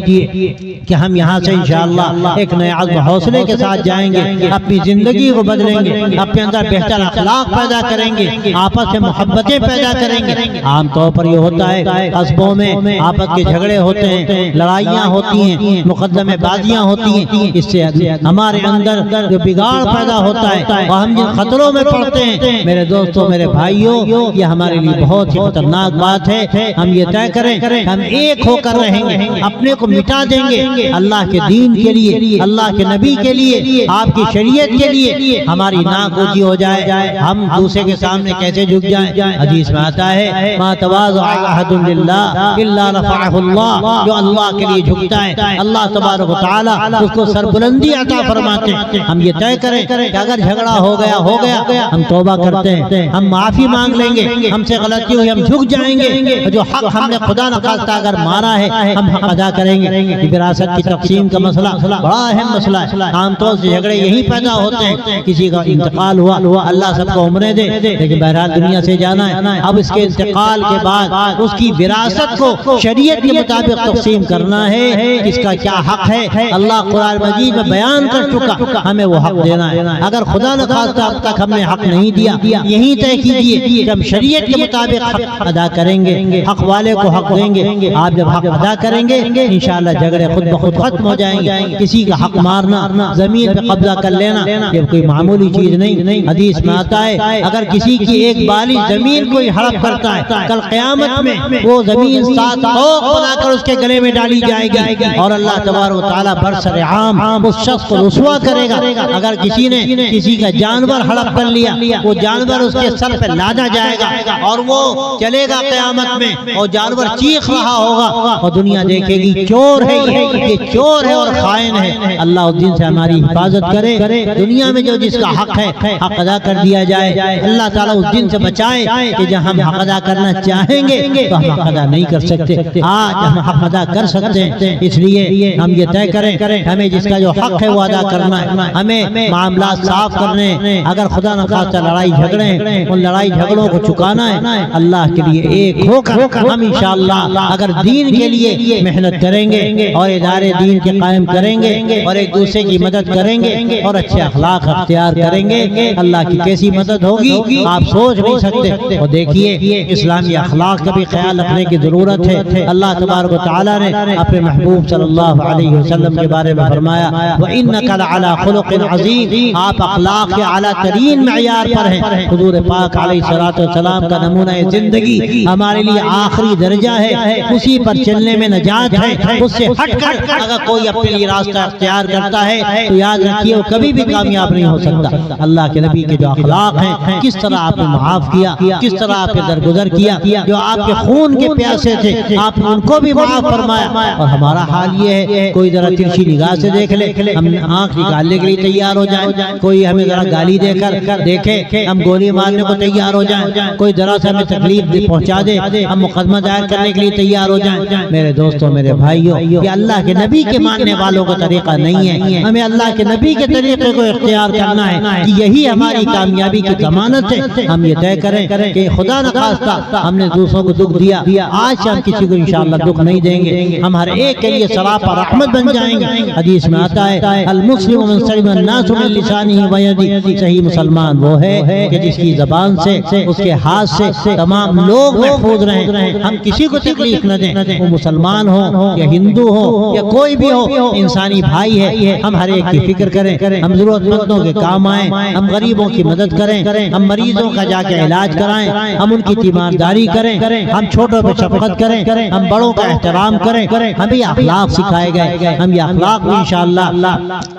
کہ ہم یہاں سے انشاءاللہ ایک نئے عزم حوصلے کے ساتھ جائیں گے، اپنی زندگی کو بدلیں گے، اپنے اندر بہتر اخلاق پیدا کریں گے، آپس میں محبتیں پیدا کریں گے۔ عام طور پر یہ ہوتا ہے قصبوں میں آپس کے جھگڑے ہوتے ہیں، لڑائیاں ہوتی ہیں، مقدمے بازیاں ہوتی ہیں، اس سے ہمارے اندر جو بگاڑ پیدا ہوتا ہے اور ہم جن خطروں میں پڑتے ہیں میرے دوستوں میرے بھائیوں یہ ہمارے لیے بہت ہی خطرناک بات ہے۔ ہم یہ طے کریں ہم ایک ہو کر رہیں گے، اپنے کو مٹا دیں گے اللہ کے دین کے لیے، اللہ کے نبی کے لیے، آپ کی شریعت کے لیے ہماری ناک اونچی ہو جائے، ہم دوسرے کے سامنے کیسے جھک جائیں۔ حدیث میں آتا ہے ما تواضع احد للہ الا رفعہ اللہ، جو اللہ کے لیے جھکتا ہے اللہ تبارک و تعالی اس کو سربلندی عطا فرماتے ہیں۔ ہم یہ طے کریں کہ اگر جھگڑا ہو گیا ہم توبہ کرتے ہیں، ہم معافی مانگ لیں گے، ہم سے غلطی ہوئی ہم جھک جائیں گے، جو حق ہم نے خدا نخواستہ اگر مارا ہے ہم حق ادا کریں گے۔ وراثت کی تقسیم کا مسئلہ بڑا اہم مسئلہ ہے، عام طور سے جھگڑے یہی پیدا ہوتے ہیں، کسی کا انتقال ہوا اللہ سب کو عمریں دے، لیکن بہرحال دنیا سے جانا ہے، اب اس کے انتقال کے بعد اس کی وراثت کو شریعت کے مطابق تقسیم کرنا ہے، اس کا کیا حق ہے اللہ قرآن مجید میں بیان کر چکا، ہمیں وہ حق دینا ہے۔ اگر خدا نخواستہ اب تک ہم نے حق نہیں دیا، یہی طے کیجئے کہ ہم شریعت کے مطابق حق ادا کریں گے، حق والے کو حق دیں گے۔ آپ جب حق ادا کریں گے انشاءاللہ جھگڑے خود بخود ختم ہو جائیں گے۔ کسی کا حق مارنا، زمین پہ قبضہ کر لینا یہ کوئی معمولی چیز نہیں۔ حدیث میں آتا ہے اگر کسی کی ایک بالی زمین کوئی ہڑپ کرتا ہے کل قیامت میں وہ زمین 7 طوق بنا کر اس کے گلے میں ڈالی جائے گی اور اللہ تبارک و تعالیٰ برسر عام اس شخص کو رسوا کرے گا۔ اگر کسی نے کسی کا جانور ہڑپ کر لیا وہ جانور اس کے سر پہ لادا جائے گا اور وہ چلے گا قیامت میں اور جانور چیخ رہا ہوگا اور دنیا دیکھے گی چور ہے یہ چور ہے اور خائن ہے۔ اللہ اس دن سے ہماری حفاظت کرے، دنیا میں جو جس کا حق ہے حق ادا کر دیا جائے، اللہ تعالیٰ اس دن سے بچائے کہ جب ہم حق ادا کرنا چاہیں گے تو ہم حق ادا نہیں کر سکتے، آج ہم حق ادا کر سکتے ہیں۔ اس لیے ہم یہ طے کریں ہمیں جس کا جو حق ہے وہ ادا کرنا ہے، ہمیں معاملات صاف کرنے، اگر خدا نخواستہ لڑائی جھگڑے ان لڑائی جھگڑوں کو چکانا ہے اللہ کے لیے ایک ہو کر ہم انشاءاللہ اگر دین کے لیے محنت کریں گے اور ادارے دین کے قائم کریں گے اور ایک دوسرے کی مدد کریں گے اور اچھے اخلاق اختیار کریں گے، اللہ کی کیسی مدد ہوگی آپ سوچ نہیں سکتے۔ اور دیکھیے اسلامی اخلاق کا بھی خیال رکھنے کی ضرورت ہے۔ اللہ تبارک و تعالیٰ نے اپنے محبوب صلی اللہ علیہ وسلم کے بارے میں فرمایا وَإِنَّكَ لَعَلَىٰ خُلُقٍ عَظِيمٍ، آپ اخلاق کے اعلیٰ ترین معیار پر ہیں۔ حضور پاک علیہ السلام کا نمونہ زندگی ہمارے لیے آخری درجہ ہے، اسی پر چلنے میں نجات ہے۔ اس سے ہٹ کر اگر کوئی اپنے لیے راستہ اختیار کرتا ہے تو یاد رکھیے وہ کبھی بھی کامیاب نہیں ہو سکتا۔ اللہ کے نبی کے جو اخلاق ہیں، کس طرح آپ نے معاف کیا، کس طرح آپ نے درگزر کیا، جو آپ کے خون کے پیاسے تھے آپ نے ان کو بھی معاف فرمایا۔ اور ہمارا حال یہ ہے کوئی ذرا ترچھی نگاہ سے دیکھ لے ہم آنکھ نکالنے کے لیے تیار ہو جائیں، کوئی ہمیں ذرا گالی دے کر دیکھے ہم گولی مارنے کو تیار ہو جائیں، کوئی ذرا سے ہمیں تکلیف پہنچا دے ہم مقدمہ دائر کرنے کے لیے تیار ہو جائیں۔ میرے دوستوں میرے بھائیوں یہ اللہ کے نبی کے ماننے والوں کا طریقہ نہیں ہے، ہمیں اللہ کے نبی کے طریقے کو اختیار کرنا ہے کہ یہی ہماری کامیابی کی ضمانت ہے۔ ہم یہ طے کریں کہ خدا نخواستہ ہم نے دوسروں کو دکھ دیا، آج سے ہم کسی کو انشاءاللہ دکھ نہیں دیں گے، ہم ہر ایک کے لیے سراپا رحمت بن جائیں گے. حدیث میں آتا ہے المسلم من سلم الناس من لسانه ويده. صحیح مسلمان وہ ہے کہ جس کی زبان سے اس کے ہاتھ سے تمام لوگ محفوظ رہیں. ہم کسی کو تکلیف نہ دیں, وہ مسلمان ہو یا ہندو ہو یا کوئی بھی ہو, انسانی بھائی ہے. ہم ہر ایک کی فکر کریں, ہم ضرورت مندوں کے کام آئیں, ہم غریبوں کی مدد کریں, ہم مریضوں کا جا کے علاج کرائیں, ہم ان کی تیمارداری کریں, ہم چھوٹوں پہ شفقت کریں, ہم بڑوں کا احترام کریں. ہم یہ اخلاق سکھائے گئے. ہم یہ اخلاق بھی انشاءاللہ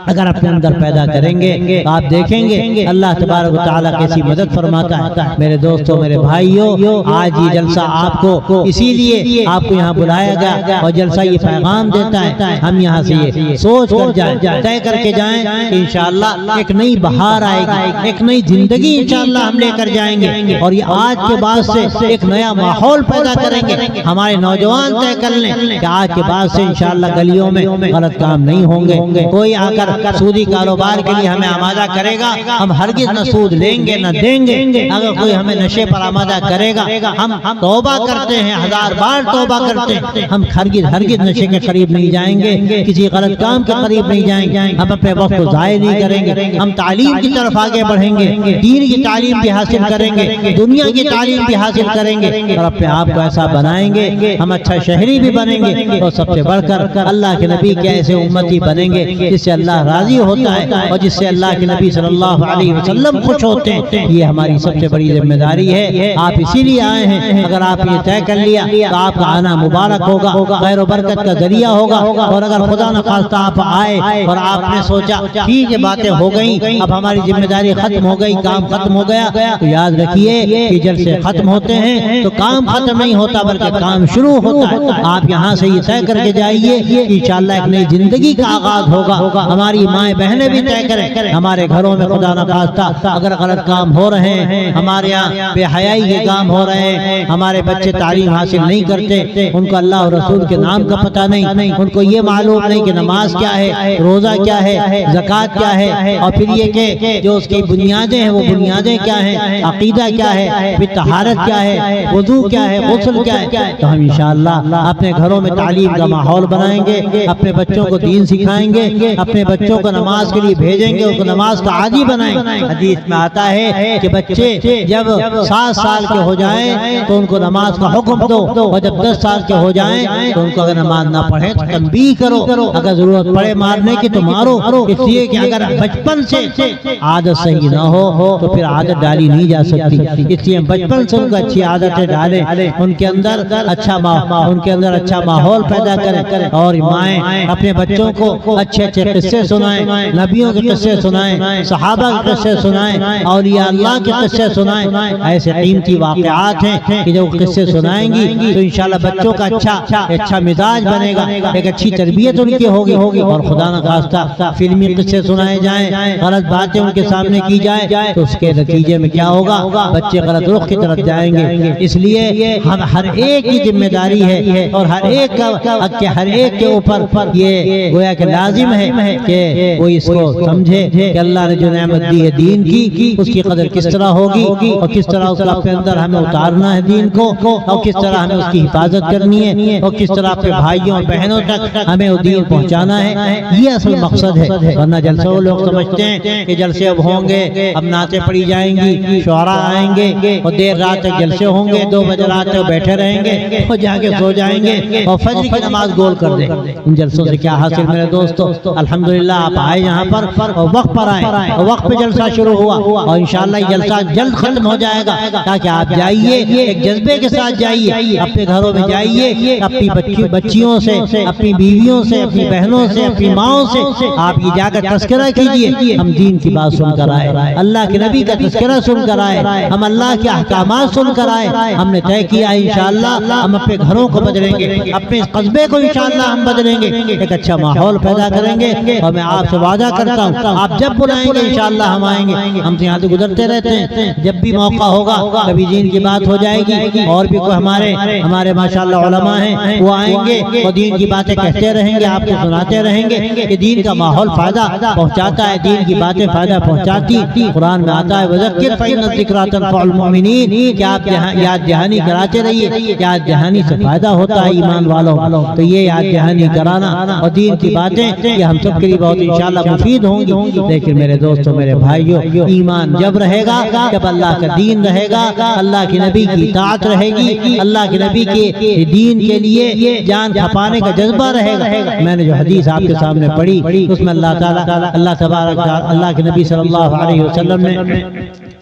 اگر اپنے اندر پیدا کریں گے تو آپ دیکھیں گے اللہ تبارک و تعالیٰ کیسی مدد فرماتا ہے. میرے دوستوں, میرے بھائیوں, آج یہ جلسہ آپ کو اسی لیے آپ کو یہاں بلایا گیا, اور جلسہ یہ پیغام دیتا ہے ہم یہاں سے یہ سوچ کر جائیں, طے کر کے جائیں کہ انشاءاللہ ایک نئی بہار آئے گی, ایک نئی زندگی انشاءاللہ ہم لے کر جائیں گے, اور یہ آج کے بعد سے ایک نیا ماحول پیدا کریں گے. ہمارے نوجوان طے کر لیں کہ آج کے بعد سے انشاءاللہ گلیوں میں غلط کام نہیں ہوں گے. کوئی آ کر سودی کاروبار کے لیے ہمیں آمادہ کرے گا, ہم ہرگز نہ سود لیں گے نہ دیں گے. اگر کوئی ہمیں نشے پر آمادہ کرے گا, ہم توبہ کرتے ہیں, 1000 بار توبہ کرتے ہیں, ہم ہرگز نشے کے قریب نہیں جائیں گے, کسی غلط کام کے قریب نہیں جائیں گے, ہم اپنے وقت کو ضائع نہیں کریں گے, ہم تعلیم کی طرف آگے بڑھیں گے, دین کی تعلیم بھی حاصل کریں گے, دنیا کی تعلیم بھی حاصل کریں گے, اور اپنے آپ کو ایسا بنائیں گے. ہم اچھا شہری بھی بنیں گے, اور سب سے بڑھ کر اللہ کے نبی کے ایسے امتی بنیں گے جس سے اللہ راضی ہوتا ہے اور جس سے اللہ کے نبی صلی اللہ علیہ وسلم خوش ہوتے ہیں. یہ ہماری سب سے بڑی ذمہ داری ہے. آپ اسی لیے آئے ہیں. اگر آپ یہ طے کر لیا تو آپ کا آنا مبارک ہوگا, خیر و برکت کا ذریعہ ہوگا. اور اگر خدا نخواستہ آپ آئے اور آپ نے سوچا ٹھیک ہے باتیں ہو گئیں, اب ہماری ذمہ داری ختم ہو گئی, کام ختم ہو گیا, تو یاد رکھیے کہ جلسے ختم ہوتے ہیں تو کام ختم نہیں ہوتا بلکہ کام شروع ہوتا ہے. آپ یہاں سے یہ طے کر کے جائیے کہ انشاءاللہ ایک نئی زندگی کا آغاز ہوگا. ہماری مائیں بہنیں بھی طے کریں, ہمارے گھروں میں خدا نخواستہ اگر غلط کام ہو رہے ہیں, ہمارے یہاں بے حیائی کے کام ہو رہے ہیں, ہمارے بچے تعلیم حاصل نہیں کرتے, ان کو اللہ اور رسول کے نام کا پتہ نہیں, ان کو یہ معلوم نہیں کہ نماز کیا ہے, روزہ کیا ہے, زکوٰۃ کیا ہے, اور پھر یہ کہ جو اس کی بنیادیں ہیں وہ بنیادیں کیا ہیں, عقیدہ کیا ہے, پھر طہارت کیا ہے, وضو کیا ہے, غسل کیا ہے. تو ہم انشاءاللہ اپنے گھروں میں تعلیم کا ماحول بنائیں گے, اپنے بچوں کو دین سکھائیں گے, اپنے بچوں کو نماز کے لیے بھیجیں گے, ان کو نماز کا عادی بنائیں گے. حدیث میں آتا ہے کہ بچے جب 7 سال کے ہو جائیں تو ان کو نماز کا حکم دو, اور جب 10 سال کے ہو جائیں تو ان کو اگر نماز نہ پڑھیں تو تنبیہ کرو, اگر ضرورت پڑے مارنے کی تو مارو. اس لیے کہ اگر بچپن سے عادت صحیح نہ ہو تو پھر عادت ڈالی نہیں جا سکتی. اس لیے بچپن سے ان کو اچھی عادتیں ڈالیں, ان کے اندر اچھا ماحول پیدا کریں, اور مائیں اپنے بچوں کو اچھے اچھے قصے سنائیں, نبیوں کے قصے سنائیں, صحابہ کے قصے سنائیں, اولیاء اللہ کے قصے سنائیں. ایسے قیمتی واقعات ہیں کہ جب قصے سنائیں گی تو انشاءاللہ بچوں کا اچھا مزاج بنے گا, ایک اچھی تربیت ان کی ہوگی. اور خدا نخواستہ فلمی قصے سنائے جائیں, غلط باتیں ان کے سامنے کی جائے تو اس کے نتیجے میں کیا ہوگا, بچے غلط رخ کی طرف جائیں گے. اس لیے ہم ہر ایک کی ذمہ داری ہے, اور ہر ایک کے اوپر یہ گویا کہ لازم ہے کہ وہ اس کو سمجھے کہ اللہ نے جو نعمت دی ہے دین کی, اس کی قدر کس طرح ہوگی, اور کس طرح اس کا اپنے اندر ہمیں اتارنا ہے دین کو, اور کس طرح ہمیں اس کی حفاظت کرنی ہے, اور کس طرح اپنے بھائیوں بہنوں تک ہمیں وہ دین پہنچانا ہے. یہ اصل مقصد ہے. ورنہ جلسے وہ لوگ سمجھتے ہیں کہ جلسے اب ہوں گے, اب نعتیں پڑھی جائیں گی, شعراء آئیں گے, اور دیر رات تک جلسے ہوں گے, 2 بجے رات تک بیٹھے رہیں گے, اور جا کے سو جائیں گے, اور فجر کی نماز گول کر دیں. ان جلسوں سے کیا حاصل میرے دوستو؟ الحمدللہ آپ آئے یہاں پر اور وقت پر آئے, اور وقت پہ جلسہ شروع ہوا, اور انشاءاللہ یہ جلسہ جلد ختم ہو جائے گا, تاکہ آپ جائیے ایک جذبے کے ساتھ جائیے, اپنے گھروں میں جائیے, اپنی بچیوں سے, اپنی بیویوں سے, اپنی بہنوں سے, اپنی ماؤں سے آپ یہ جا کر تذکرہ کیجئے. ہم دین کی بات سن کر آئے, اللہ کے نبی کا تذکرہ سن کر آئے, ہم اللہ کے احکامات سن کر آئے. ہم نے طے کیا انشاءاللہ ہم اپنے گھروں کو بدلیں گے, اپنے قصبے کو انشاءاللہ ہم بدلیں گے, ایک اچھا ماحول پیدا کریں گے. اور میں آپ سے وعدہ کرتا ہوں آپ جب بلائیں گے انشاءاللہ ہم آئیں گے. ہم سے یہاں سے گزرتے رہتے ہیں, جب بھی موقع ہوگا کبھی دین کی بات ہو جائے گی, اور بھی کوئی ہمارے ماشاءاللہ علماء ہیں وہ آئیں گے اور دین کی باتیں کہتے رہیں گے, آپ کو سناتے رہیں گے کہ دین کا ماحول فائدہ پہنچاتا ہے, دین کی باتیں فائدہ پہنچاتی. قرآن میں آتا ہے وذکر فإن الذکریٰ تنفع المؤمنین, کہ آپ یاد دہانی کراتے رہیے, یاد دہانی سے فائدہ ہوتا ہے ایمان والوں. تو یہ یاد دہانی کرانا اور دین کی باتیں یہ ہم سب کے لیے بہت انشاءاللہ مفید ہوں گی. لیکن میرے دوستوں میرے بھائیوں ایمان جب رہے گا جب اللہ کا دین رہے گا اللہ کے نبی کی اطاعت رہے گی اللہ کے نبی کے دین کے لیے جان کھپانے کا جذبہ رہے گا. میں نے جو حدیث آپ کے سامنے پڑھی اس میں اللہ تعالیٰ اللہ تبارک اللہ کے نبی صلی اللہ علیہ وسلم نے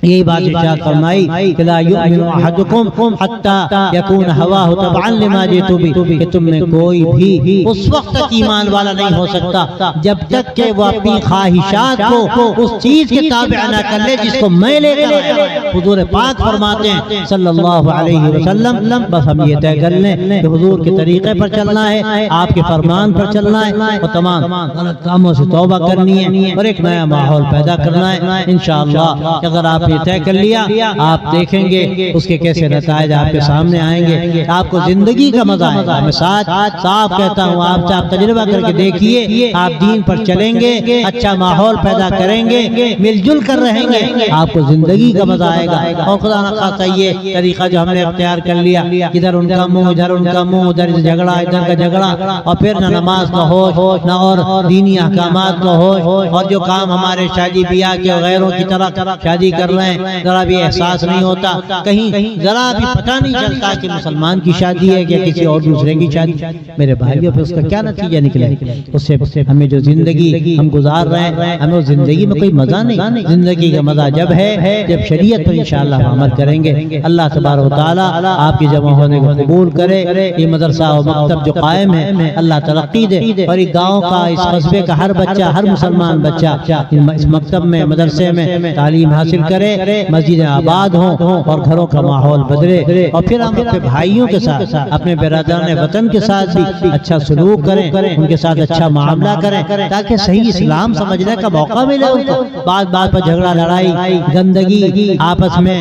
یہی بات ارشاد فرمائی کہ لا یؤمن احدکم حتی یکون ہواہ تبعا لما جئت بہ کہ تم میں کوئی بھی اس وقت تک ایمان والا نہیں ہو سکتا جب تک کہ وہ اپنی خواہشات کو اس چیز کے تابع نہ کر لے جس کو میں لے کر آیا. حضور پاک فرماتے ہیں صلی اللہ علیہ وسلم بس ہم یہ طے کر لیں کہ حضور کے طریقے پر چلنا ہے آپ کے فرمان پر چلنا ہے اور تمام غلط کاموں سے توبہ کرنی ہے اور ایک نیا ماحول پیدا کرنا ہے. انشاءاللہ اگر آپ طے کر لیا آپ دیکھیں گے اس کے کیسے نتائج آپ کے سامنے آئیں گے. آپ کو زندگی کا مزہ آئے گا. میں صاف کہتا ہوں آپ سے آپ تجربہ کر کے دیکھیے آپ دین پر چلیں گے اچھا ماحول پیدا کریں گے مل جل کر رہیں گے آپ کو زندگی کا مزہ آئے گا. اور خدا نخواستہ یہ طریقہ جو ہم نے اختیار کر لیا ادھر ان کا منہ ادھر ان کا منہ ادھر جھگڑا ادھر کا جھگڑا اور پھر نہ نماز کا ہوش نہ اور دینی احکامات کا ہوش اور جو کام ہمارے شادی بیاہ کے غیروں کی طرح شادی کر رہے ہیں ذرا بھی احساس نہیں ہوتا کہیں ذرا بھی پتہ نہیں چلتا کہ مسلمان کی شادی ہے کہ کسی اور دوسرے کی شادی. میرے بھائیوں پہ اس کا کیا نتیجہ نکلے اس سے ہمیں جو زندگی ہم گزار رہے ہیں ہمیں اس زندگی میں کوئی مزہ نہیں. زندگی کا مزہ جب ہے جب شریعت پر انشاءاللہ ہم عمل کریں گے. اللہ تبارک و تعالیٰ آپ کی جمع ہونے کو قبول کرے. یہ مدرسہ و مکتب جو قائم ہے اللہ ترقی دے اور اس گاؤں کا اس قصبے کا ہر بچہ ہر مسلمان بچہ اس مکتب میں مدرسے میں تعلیم حاصل کرے مسجدیں آباد ہوں اور گھروں کا ماحول بدلے اور پھر ہم اپنے بھائیوں کے ساتھ اپنے برادران وطن کے ساتھ بھی اچھا سلوک کریں ان کے ساتھ اچھا معاملہ کریں تاکہ صحیح اسلام سمجھنے کا موقع ملے ان کو. بات پر جھگڑا لڑائی گندگی آپس میں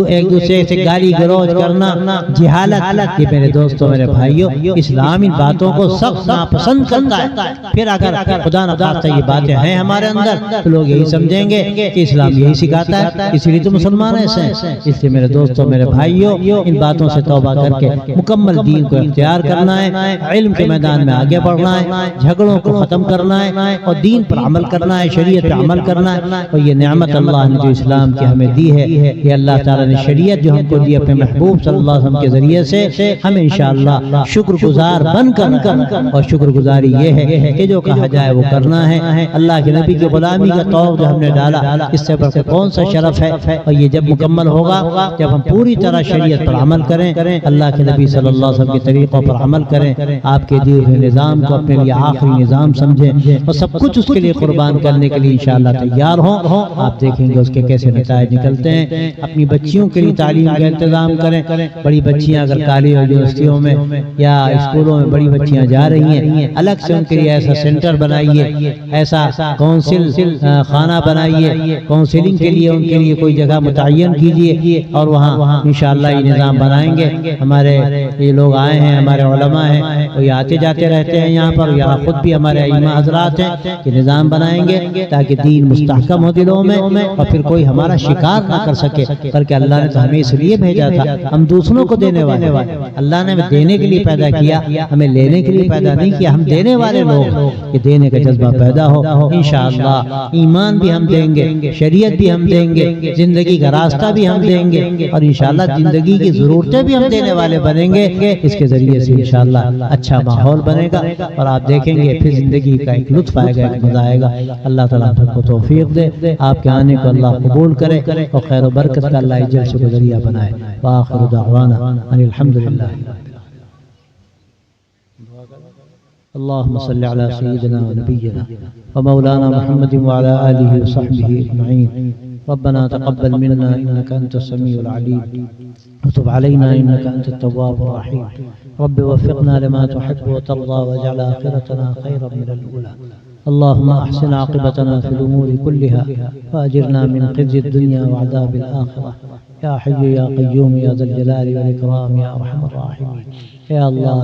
ایک دوسرے سے گالی گلوچ کرنا جہالت یہ میرے دوستوں میرے بھائیوں اسلام ان باتوں کو سخت ناپسند کرتا ہے. پھر اگر خدا نخواستہ یہ باتیں ہیں ہمارے اندر تو لوگ یہی سمجھیں گے کہ اسلام یہی سکھاتا ہے اسی لیے تو مسلمان ایسے ہیں. اس لیے میرے دوستوں میرے بھائیوں ان باتوں سے توبہ کر کے مکمل دین کو اختیار کرنا ہے علم کے میدان میں آگے بڑھنا ہے جھگڑوں کو ختم کرنا ہے اور دین پر عمل کرنا ہے شریعت پر عمل کرنا ہے. اور یہ نعمت اللہ نے جو اسلام کی ہمیں دی ہے یہ اللہ تعالیٰ نے شریعت جو ہم کو دی اپنے محبوب صلی اللہ علیہ وسلم کے ذریعے سے ہمیں انشاءاللہ شکر گزار بن کر اور شکر گزاری یہ ہے کہ جو کہا جائے وہ کرنا ہے. اللہ کے نبی کی غلامی کا طور جو ہم نے ڈالا اس سے بڑھ کے کون سا شرف ہے. اور یہ جب مکمل ہوگا جب ہم پوری طرح شریعت پر عمل کریں اللہ کے نبی صلی اللہ علیہ وسلم کے طریقوں پر عمل کریں آپ کے دیے ہوئے نظام کو اپنے لیے آخری نظام سمجھیں اور سب کچھ اس کے لیے قربان کرنے کے لیے انشاءاللہ تیار ہوں. آپ دیکھیں گے اس کے کیسے نتائج نکلتے ہیں. اپنی بچیوں کے لیے تعلیم کا انتظام کریں. بڑی بچیاں اگر کالج اور یونیورسٹیوں میں یا اسکولوں میں بڑی بچیاں جا رہی ہیں الگ سے ان کے لیے ایسا سینٹر بنائیے ایسا کونسل خانہ بنائیے کونسلنگ کے لیے ان کے لیے کوئی جگہ متعین کیجئے اور وہاں انشاءاللہ یہ نظام بنائیں گے. ہمارے یہ لوگ آئے ہیں ہمارے علماء ہیں وہ آتے جاتے رہتے ہیں یہاں پر یہاں خود بھی ہمارے ائمہ حضرات ہیں کہ نظام بنائیں گے تاکہ دین مستحکم ہو دلوں میں اور پھر کوئی ہمارا شکار نہ کر سکے. بلکہ اللہ نے تو ہمیں اس لیے بھیجا تھا ہم دوسروں کو دینے والے اللہ نے ہمیں دینے کے لیے پیدا کیا ہمیں لینے کے لیے پیدا نہیں کیا. ہم دینے والے لوگ کہ دینے کا جذبہ پیدا ہو انشاءاللہ. ایمان بھی ہم دیں گے شریعت بھی ہم دیں گے زندگی کا راستہ بھی ہم دیں گے اور انشاءاللہ زندگی کی ضرورتیں بھی ہم دینے والے بنیں گے. اس کے ذریعے سے انشاءاللہ اچھا ماحول بنے گا اور آپ دیکھیں گے پھر زندگی کا ایک لطف آئے گا ایک مزہ آئے گا. اللہ تعالیٰ آپ کو توفیق دے آپ کے آنے کو اللہ قبول کرے اور خیر و برکت کا اللہ جل سے ذریعہ بنائے. وآخر دعوانا ان الحمدللہ. اللهم صل على سيدنا ونبينا ومولانا محمد وعلى آله وصحبه أجمعين. ربنا تقبل منا إنك أنت السميع العليم وتب علينا إنك أنت التواب الرحيم. رب وفقنا لما تحب وترضى واجعل آخرتنا خيرا من الأولى. اللهم أحسن عاقبتنا في الأمور كلها وأجرنا من خزي الدنيا وعذاب الآخرة. يا حي يا قيوم يا ذا الجلال والإكرام يا أرحم الراحمين. اے اللہ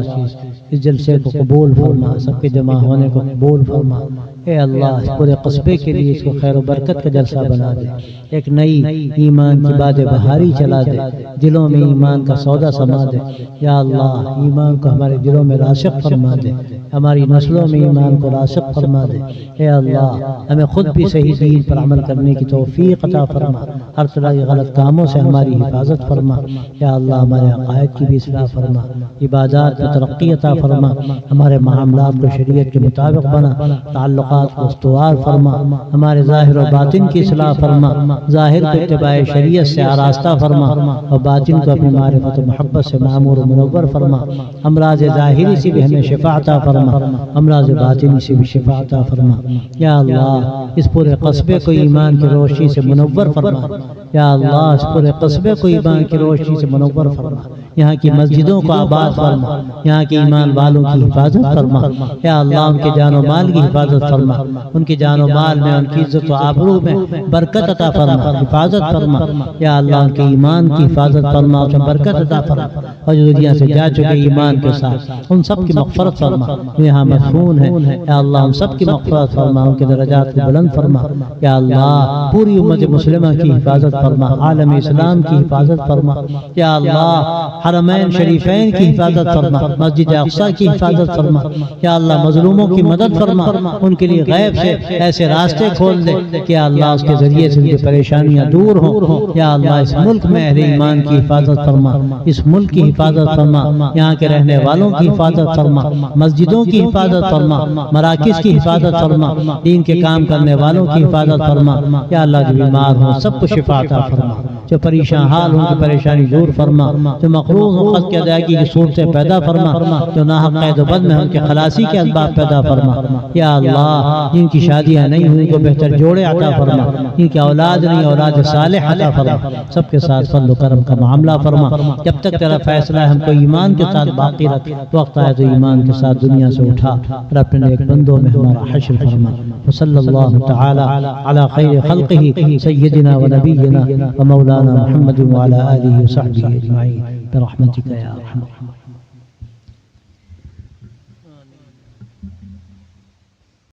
اس جلسے کو قبول فرما سب کے جمع ہونے کو قبول فرما اے اللہ اس پورے قصبے کے لیے اس کو خیر و برکت کا جلسہ بنا دے، ایک نئی ایمان کی باد بہاری چلا دے، دلوں میں ایمان کا سودا سما دے۔ یا اللہ ایمان کو ہمارے دلوں میں راسخ فرما دے، ہماری نسلوں میں ایمان کو راسخ فرما دے۔ اے اللہ ہمیں خود بھی صحیح دین پر عمل کرنے کی توفیق عطا فرما، ہر طرح کے غلط کاموں سے ہماری حفاظت فرما۔ یا اللہ ہمارے عقائد کی بھی اصلاح فرما، عبادات میں ترقی عطا فرما، ہمارے معاملات کو شریعت کے مطابق بنا، تعلقات کو استوار فرما، ہمارے ظاہر و باطن کی اصلاح فرما، ظاہر کو اتباع شریعت سے آراستہ فرما اور باطن کو اپنی معرفت و محبت سے معمور و منور فرما۔ امراض ظاہری سے بھی ہمیں شفا عطا فرما، امراض باطنی سے بھی شفا عطا فرما۔ یا اللہ اس پورے قصبے کو ایمان کی روشنی سے منور فرما، یا اللہ اس پورے قصبے کو ایمان کی روشنی سے منور فرما، یہاں کی مسجدوں کو آباد فرما، یہاں کے ایمان والوں کی حفاظت فرما۔ یا اللہ ان کے جان و مال کی حفاظت فرما، ان کی جان و مال میں، ان کی عزت و آبرو میں برکت عطا فرما، حفاظت فرما۔ یا اللہ ان کے ایمان کی حفاظت فرما، اس میں برکت عطا فرما، اور جو دنیا سے جا چکے ایمان کے ساتھ ان سب کی مغفرت فرما، جو یہاں مدفون ہے یا اللہ ان سب کی مغفرت فرما، ان کے درجات کو بلند فرما۔ یا اللہ پوری امت مسلمہ کی حفاظت فرما، عالم اسلام کی حفاظت فرما۔ یا اللہ حرمین شریفین کی حفاظت فرما، مسجد اقصی کی حفاظت فرما۔ یا اللہ مظلوموں کی مدد فرما، ان کے لیے غیب سے ایسے راستے کھول دے کہ اللہ اس کے ذریعے سے ان کی پریشانیاں دور ہوں۔ یا اللہ اس ملک میں اہل ایمان کی حفاظت فرما، اس ملک کی حفاظت فرما، یہاں کے رہنے والوں کی حفاظت فرما، مسجدوں کی حفاظت فرما، مراکز کی حفاظت فرما، دین کے کام کرنے والوں کی حفاظت فرما۔ یا اللہ جو بیمار ہوں سب کو شفا عطا فرما، جو پریشان حال ہوں کی پریشانی دور فرما، جو مقروض ہوں قرض کی ادائیگی کی صورتیں پیدا فرما، جو ناحق قید و بند میں ان کے خلاصی کے اسباب پیدا فرما۔ یا اللہ جن کی شادیاں نہیں ہوئی کو بہتر جوڑے عطا فرما، جن کی اولاد نہیں اولاد صالح عطا فرما، سب کے ساتھ فضل و کرم کا معاملہ فرما۔ جب تک تیرا فیصلہ ہے ہم کو ایمان کے ساتھ باقی رکھ، وقت آئے تو ایمان کے ساتھ دنیا سے اٹھا اور اپنے ایک بندوں میں ہمارا حشر فرما۔ وصلی اللہ تعالی علی خیر خلقہ سیدنا و نبینا و مولانا محمد وعلی آلہ وصحبہ اجمعین برحمتک یا ارحم الراحمین۔